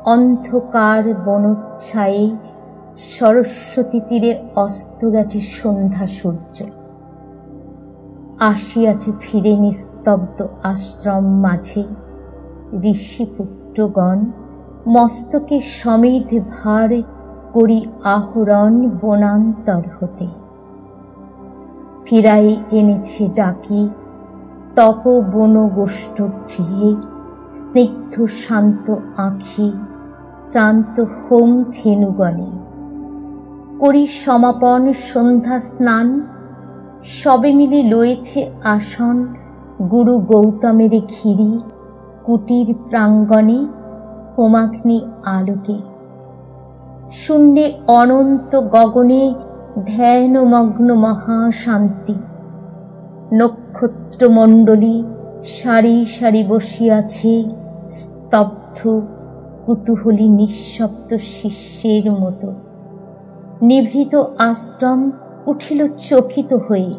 অন্ধকার বনচ্ছায়ে সরস্বতী তীরে অস্ত গেছে সন্ধ্যা সূর্য। আসিয়াছে ফিরে নিস্তব্ধ আশ্রম মাঝে ঋষিপুত্রগণ, মস্তকে সমেত ভার করি আহরণ বনান্তর হতে। ফিরাই এনেছে ডাকি তপবন গোষ্ঠ গৃহে, স্নিগ্ধ শান্ত আঁখি শ্রান্ত হোম ধেনুগণে। করি সমাপন সন্ধ্যা স্নান, সবে মিলে লয়েছে আসন গুরু গৌতমের ঘিরি কুটির প্রাঙ্গণে হোমাগ্নি আলোকে। শূন্যে অনন্ত গগনে ধ্যানমগ্ন মহাশান্তি, নক্ষত্রমণ্ডলী সারি সারি বসিয়াছে স্তব্ধ কুতূহলী নিঃশব্দ শিষ্যের মতো। নিভৃত আশ্রম উঠিল চকিত হয়ে।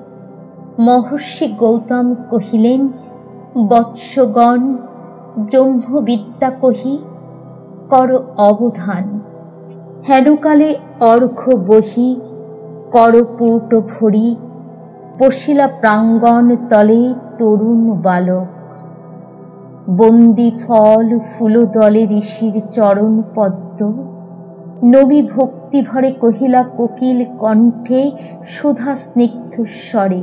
মহর্ষি গৌতম কহিলেন, বৎসগণ, ব্রহ্মবিদ্যা কহি কর অবধান। হেনকালে অর্ঘ্য বহি করপুট ভরি, বসিলা প্রাঙ্গণ তলে তরুণ বালক। বন্দি ফল ফুলদলে ঋষির চরণ পদ্ম, নবী ভক্তি ভরে কহিলা কোকিল কণ্ঠে সুধা স্নিগ্ধ স্বরে,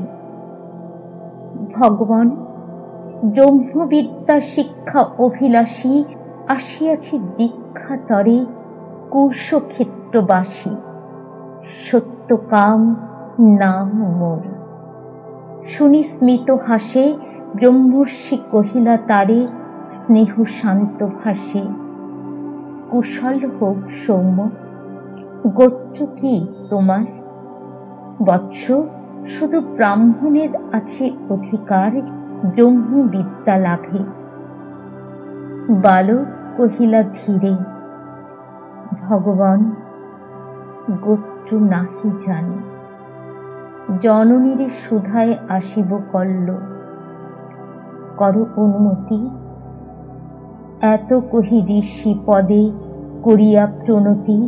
ভগবান, ব্রহ্মবিদ্যা শিক্ষা অভিলাষী আসিয়াছি দীক্ষা তরে কুশক্ষেত্রবাসী। সত্যকাম নাম মোর। শুনি স্মিত হাসে ব্রহ্মর্ষি কহিলা তারে স্নেহ শান্ত ভাষে, কুশল হোক সৌম্য, গোত্র কি তোমার? বৎস, শুধু ব্রাহ্মণের আছে অধিকার ব্রহ্মবিদ্যা লাভে। বালক কহিলা ধীরে, ভগবান, গোত্র নাহি জানি, জননীর সুধায় আসিব কল্ল, কর অনুমতি। এত কহি ঋষি পদে করিয়া প্রণতি,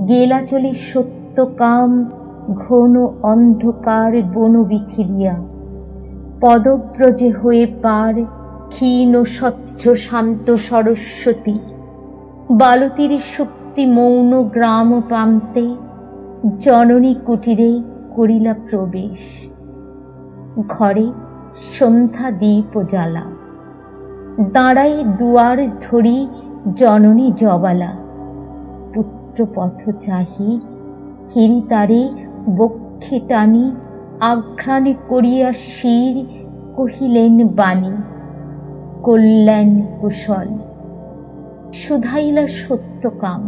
গেলা চলি সত্যকাম ঘন অন্ধকার বনবিথিরিয়া। পদব্রজে হয়ে পার ক্ষীণ স্বচ্ছ শান্ত সরস্বতী, বালতির সুপ্তি মৌন গ্রাম প্রান্তে জননী কুটিরে করিলা প্রবেশ। ঘরে সন্ধ্যা দীপ জ্বালা, দাঁড়াই দুয়ার ধরি জননী জবালা। পুত্র পথ চাহি হিরি তারে বক্ষে টানি, আঘ্রাণে করিয়া শির কহিলেন বাণী, কল্যাণ কুশল। শুধাইলা সত্যকাম,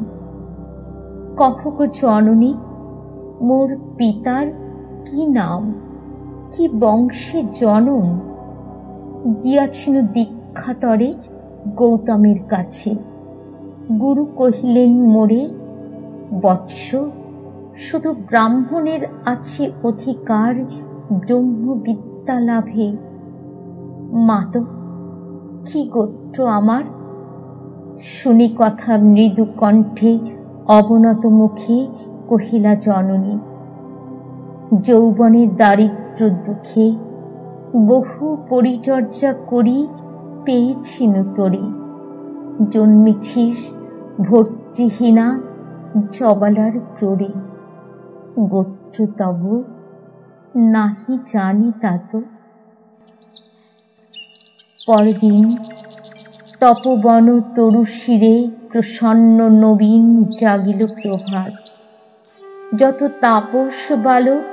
কহ গো জননী, মোর পিতার কি নাম, কি বংশে জনম? গিয়াছিল দীক্ষাতরে গৌতমের কাছে। গুরু কহিলেন মোরে, বৎস, শুধু ব্রাহ্মণের আছে অধিকার ব্রহ্মবিদ্যা লাভে। মাতো, কি গোত্র আমার? শুনি কথা মৃদু কণ্ঠে অবনত মুখে কহিলা জননী, যৌবনের দারিদ্র দুঃখে বহু পরিচর্যা করি পেয়েছিনু তোরে। জন্মেছিস ভর্তৃহীনা জবালার ক্রোড়ে, গোত্র তব নাহি জানি তাত। পরদিন তপবন তরু শিরে প্রসন্ন নবীন জাগিল প্রভাত। যত তাপস বালক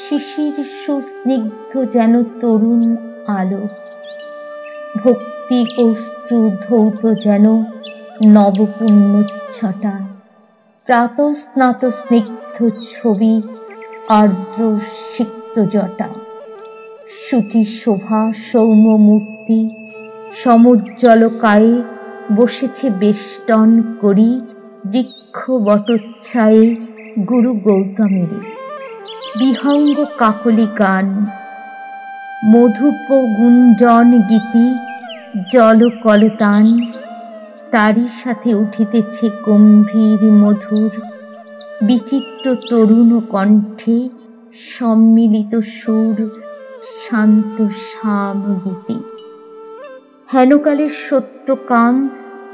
শিশির সুস্নিগ্ধ যেন তরুণ আলো। ভক্তি অশ্রু ধৌত যেন নবপুণ্যচ্ছটা। প্রাতঃস্নাত স্নিগ্ধ ছবি আর্দ্র সিক্ত জটা। শুচি শোভা সৌম্য মূর্তি সমুজ্জ্বল কায়ে বসেছে বেষ্টন করি বৃক্ষ বটচ্ছায়ে গুরু গৌতমের। বিহঙ্গ কাকলি গান, মধুপ গুঞ্জন গীতি, জল কলতান, তারই সাথে উঠিতেছে গম্ভীর মধুর বিচিত্র তরুণ কণ্ঠে সম্মিলিত সুর শান্ত সামগীতি। হেনকালের সত্য কাম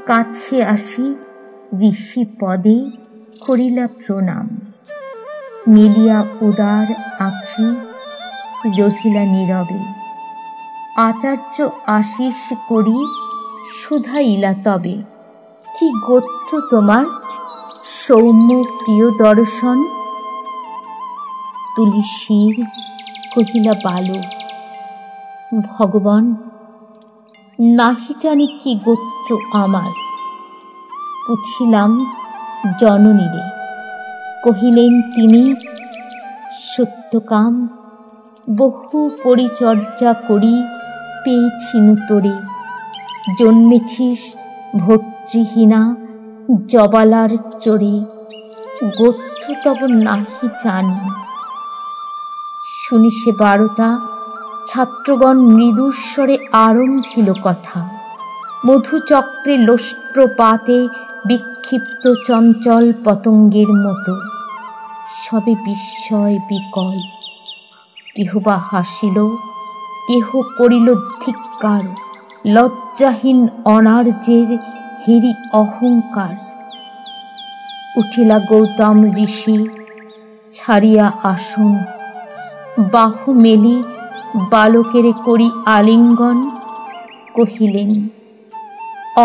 কাছে আসি ঋষি পদে করিলা প্রণাম। মেলিয়া উদার আঁখি রহিলা নীরবে, আচার্য আশিস করি শুধাইলা তবে। কি গোত্র তোমার সৌম্য প্রিয় দর্শন? তুলসীর কহিলা বালক, ভগবান নাহি জানি কি গোত্র আমার। পুছিলাম জননীরে, কহিলেন তিনি, সত্যকাম বহু পরিচর্যা করি পেয়েছিনু তোরে। জন্মেছিস ভর্তৃহীনা জবালার চোরে, গোত্র তব নাহি জানি। শুনি সে বারতা ছাত্রগণ মৃদুস্বরে আরম্ভিল কথা। মধুচক্রে লোষ্ট্রপাতে বিক্ষিপ্ত চঞ্চল পতঙ্গের মতো সবে বিস্ময় বিকল। কেহ বা হাসিল, কেহ করিল ধিক্কার, লজ্জাহীন অনার্যের হেরি অহংকার। উঠিলা গৌতম ঋষি ছাড়িয়া আসন, বাহু মেলি বালকেরে করি আলিঙ্গন। কহিলেন,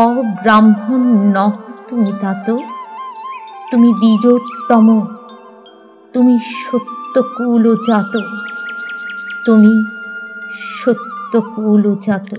অব্রাহ্মণ নহ তুমি তাত, তুমি দ্বিজোত্তম, তুমি সত্যকুল জাত, তুমি সত্যকুল জাত।